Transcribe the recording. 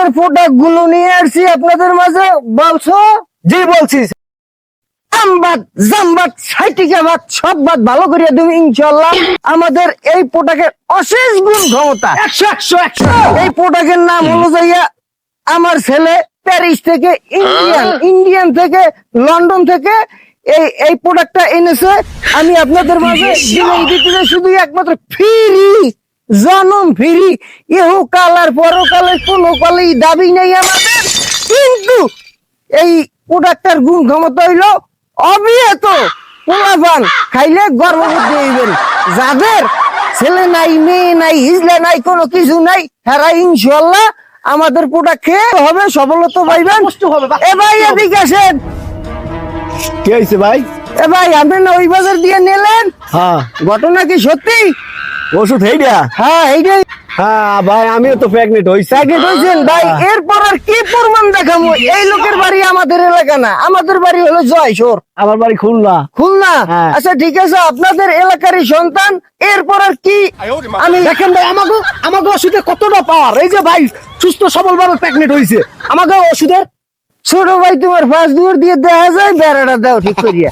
আমাদের প্রোডাক্ট গুলো নিয়ে আসছি আপনাদের মাঝে। বলছো? জি বলছি। আমবাদ জামবাদ সাইটিকাবাদ সব বাদ ভালো করিয়া তুমি ইনশাআল্লাহ। আমাদের এই প্রোডাক্টের অশেষ গুণ ক্ষমতা 100 এই প্রোডাক্টের নাম হলো যাইয়া আমার ছেলে প্যারিস থেকে ইন্ডিয়ান থেকে লন্ডন থেকে এই প্রোডাক্টটা এনেছে। আমি আপনাদের মাঝে দিতে শুধু একমাত্র ফ্রি, জনম ফ্রি। ইহকাল আর পরকালের কোনো কালেই দাবি নেই আমাদের, কিন্তু এই প্রোডাক্টটার গুণ ক্ষমতা হইলো অবিরত। পোলাপান খাইলে গর্ভবতী হইবেন। যাদের ছেলে নাই, মেয়ে নাই, হিজলা নাই, কোনো কিছু নাই, হেরা ইনশাআল্লাহ আমাদের প্রোডাক্ট খেয়ে হবে, সফলতা পাইবেন। এ ভাই এদিকে আসেন। কি হয়েছে ভাই? এ ভাই আপনি না ওই বাজার দিয়ে নিলেন, হ্যাঁ ঘটনা কি সত্যি? ওষুধ এইটা? হ্যাঁ এইটাই। হ্যাঁ ভাই আমিও তো প্রেগনেন্ট হইছি। প্যাকেট হয়েছেন ভাই। এরপর আর কি প্রমাণ দেখাবো? এই লোকের বাড়ি আমাদের এলাকা না, আমাদের বাড়ি হলো জয়সোর, আমার বাড়ি খুলনা। খুলনা। হ্যাঁ। আচ্ছা ঠিক আছে, আপনাদের এলাকারই সন্তান। এরপর আর কি আমি দেখেন ভাই আমাকে ওষুধে কতটা পাওয়ার। এই যে ভাই সুস্থ সবল ভাবে প্রেগনেন্ট হইছে, আমাকে ওষুধের ছোট ভাই তোমার ফাঁস দূর দিয়ে দেখা যায়, বেড়াটা দাও ঠিক করিয়া।